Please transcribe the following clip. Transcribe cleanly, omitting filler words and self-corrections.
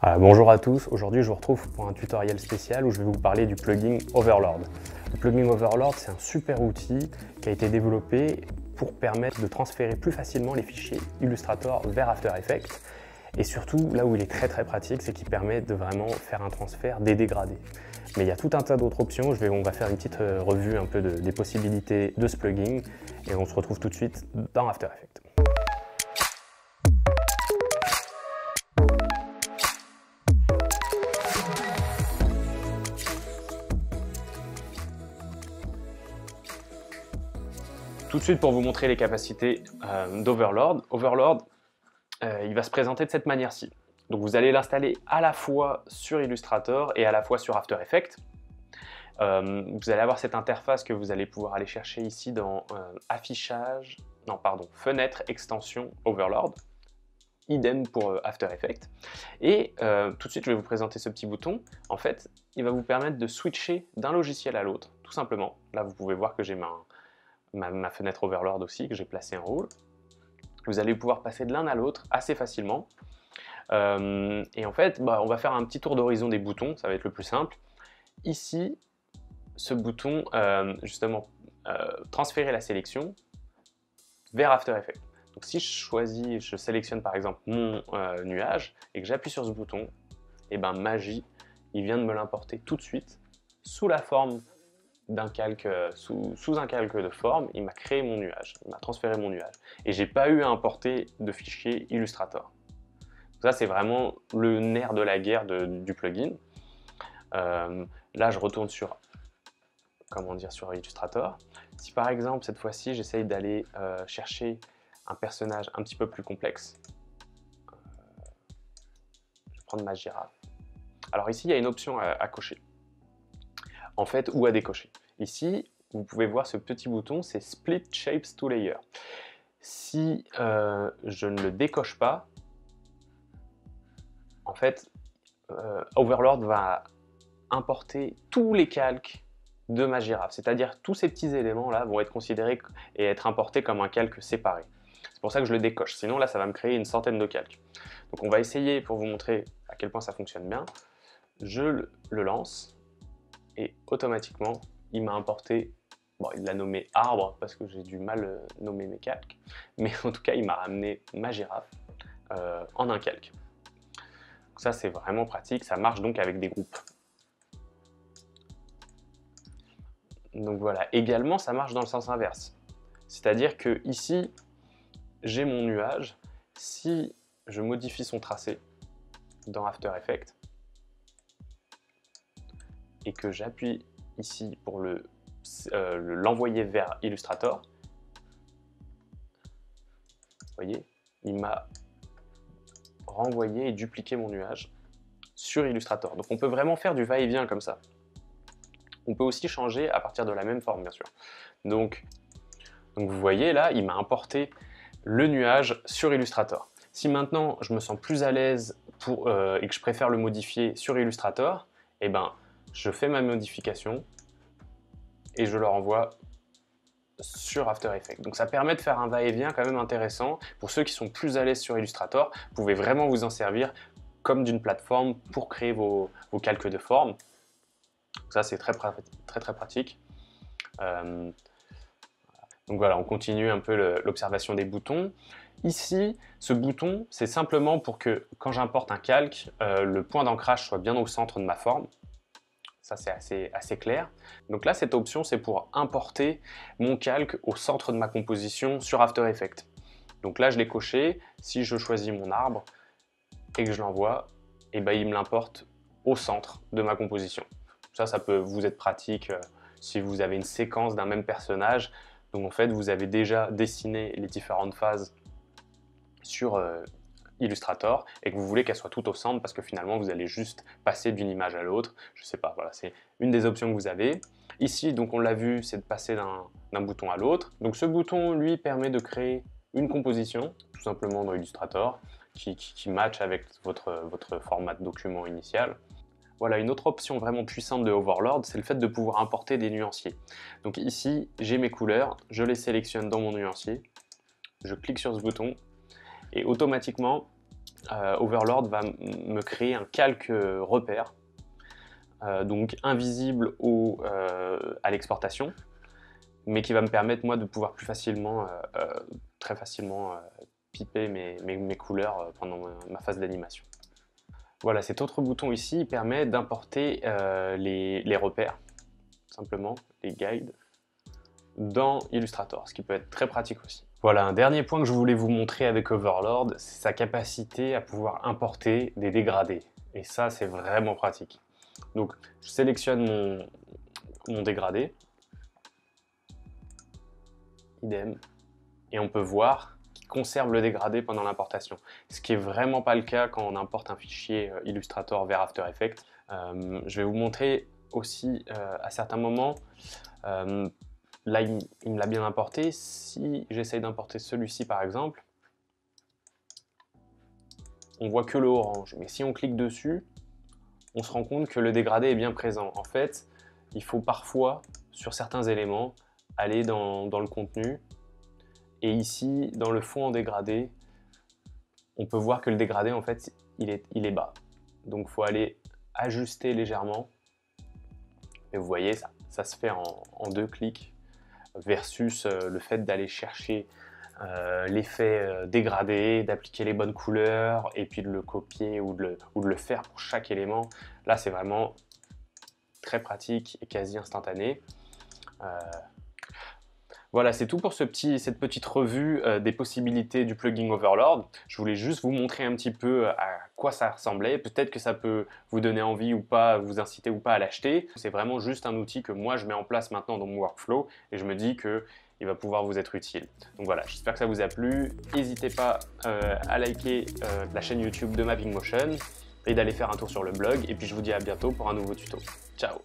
Bonjour à tous, aujourd'hui je vous retrouve pour un tutoriel spécial où je vais vous parler du plugin Overlord. Le plugin Overlord, c'est un super outil qui a été développé pour permettre de transférer plus facilement les fichiers Illustrator vers After Effects. Et surtout, là où il est très pratique, c'est qu'il permet de vraiment faire un transfert des dégradés. Mais il y a tout un tas d'autres options, on va faire une petite revue un peu des possibilités de ce plugin et on se retrouve tout de suite dans After Effects. Tout de suite pour vous montrer les capacités d'Overlord. Overlord, il va se présenter de cette manière-ci. Donc vous allez l'installer à la fois sur Illustrator et à la fois sur After Effects. Vous allez avoir cette interface que vous allez pouvoir aller chercher ici dans fenêtre, extension, Overlord. Idem pour After Effects. Et tout de suite, je vais vous présenter ce petit bouton. En fait, il va vous permettre de switcher d'un logiciel à l'autre, tout simplement. Là, vous pouvez voir que j'ai ma fenêtre Overlord aussi, que j'ai placée en haut. Vous allez pouvoir passer de l'un à l'autre assez facilement. Et en fait, on va faire un petit tour d'horizon des boutons, ça va être le plus simple. Ici, ce bouton, transférer la sélection vers After Effects. Donc si je sélectionne par exemple mon nuage et que j'appuie sur ce bouton, et magie, il vient de me l'importer tout de suite sous la forme d'un calque, sous un calque de forme, il m'a créé mon nuage, il m'a transféré mon nuage. Et j'ai pas eu à importer de fichier Illustrator. Ça, c'est vraiment le nerf de la guerre du plugin. Là, je retourne sur Illustrator. Si par exemple, cette fois-ci, j'essaye d'aller chercher un personnage un petit peu plus complexe, je vais prendre ma girafe. Alors ici, il y a une option à cocher, en fait, ou à décocher. Ici, vous pouvez voir ce petit bouton, c'est Split Shapes to Layer. Si je ne le décoche pas, en fait, Overlord va importer tous les calques de ma girafe. C'est-à-dire tous ces petits éléments-là vont être considérés et être importés comme un calque séparé. C'est pour ça que je le décoche. Sinon, là, ça va me créer une centaine de calques. Donc, on va essayer pour vous montrer à quel point ça fonctionne bien. Je le lance et automatiquement, il m'a importé. Bon, il l'a nommé arbre parce que j'ai du mal nommer mes calques. Mais en tout cas, il m'a ramené ma girafe en un calque. Donc ça, c'est vraiment pratique. Ça marche donc avec des groupes. Donc voilà, également ça marche dans le sens inverse. C'est-à-dire que ici, j'ai mon nuage. Si je modifie son tracé dans After Effects et que j'appuie ici pour l'envoyer vers Illustrator, vous voyez, il m'a renvoyé et dupliqué mon nuage sur Illustrator. Donc on peut vraiment faire du va-et-vient comme ça. On peut aussi changer à partir de la même forme, bien sûr. Donc vous voyez là, il m'a importé le nuage sur Illustrator. Si maintenant je me sens plus à l'aise et que je préfère le modifier sur Illustrator, je fais ma modification et je le renvoie sur After Effects. Donc ça permet de faire un va-et-vient quand même intéressant. Pour ceux qui sont plus à l'aise sur Illustrator, vous pouvez vraiment vous en servir comme d'une plateforme pour créer vos calques de forme. Donc ça, c'est très pratique. Donc voilà, on continue un peu l'observation des boutons. Ici, ce bouton, c'est simplement pour que quand j'importe un calque, le point d'ancrage soit bien au centre de ma forme. Ça, c'est assez clair. Donc là, cette option, c'est pour importer mon calque au centre de ma composition sur After Effects. Donc là, je l'ai coché. Si je choisis mon arbre et que je l'envoie, il me l'importe au centre de ma composition. Ça peut vous être pratique si vous avez une séquence d'un même personnage. Donc en fait, vous avez déjà dessiné les différentes phases sur Illustrator et que vous voulez qu'elles soient toutes au centre parce que finalement, vous allez juste passer d'une image à l'autre. Je sais pas, voilà, c'est une des options que vous avez. Ici, donc on l'a vu, c'est de passer d'un bouton à l'autre. Donc ce bouton, lui, permet de créer une composition, tout simplement dans Illustrator, qui match avec votre format de document initial. Voilà, une autre option vraiment puissante de Overlord, c'est le fait de pouvoir importer des nuanciers. Donc ici, j'ai mes couleurs, je les sélectionne dans mon nuancier, je clique sur ce bouton et automatiquement, Overlord va me créer un calque repère, donc invisible à l'exportation, mais qui va me permettre moi de pouvoir plus facilement, très facilement piper mes couleurs pendant ma phase d'animation. Voilà, cet autre bouton ici permet d'importer les repères, simplement les guides, dans Illustrator, ce qui peut être très pratique aussi. Voilà, un dernier point que je voulais vous montrer avec Overlord, c'est sa capacité à pouvoir importer des dégradés. Et ça, c'est vraiment pratique. Donc, je sélectionne mon dégradé, idem, et on peut voir qu'il conserve le dégradé pendant l'importation. Ce qui n'est vraiment pas le cas quand on importe un fichier Illustrator vers After Effects. Je vais vous montrer aussi à certains moments. Là, il me l'a bien importé. Si j'essaye d'importer celui-ci, par exemple, on voit que le orange. Mais si on clique dessus, on se rend compte que le dégradé est bien présent. En fait, il faut parfois, sur certains éléments, aller dans le contenu. Et ici, dans le fond en dégradé, on peut voir que le dégradé, en fait, il est bas. Donc, il faut aller ajuster légèrement. Et vous voyez, ça se fait en 2 clics. Versus le fait d'aller chercher l'effet dégradé, d'appliquer les bonnes couleurs et puis de le copier ou de le faire pour chaque élément. Là, c'est vraiment très pratique et quasi instantané. Voilà, c'est tout pour cette petite revue des possibilités du plugin Overlord. Je voulais juste vous montrer un petit peu à quoi ça ressemblait. Peut-être que ça peut vous donner envie ou pas, vous inciter ou pas à l'acheter. C'est vraiment juste un outil que moi je mets en place maintenant dans mon workflow et je me dis qu'il va pouvoir vous être utile. Donc voilà, j'espère que ça vous a plu. N'hésitez pas à liker la chaîne YouTube de Mapping Motion et d'aller faire un tour sur le blog. Et puis je vous dis à bientôt pour un nouveau tuto. Ciao!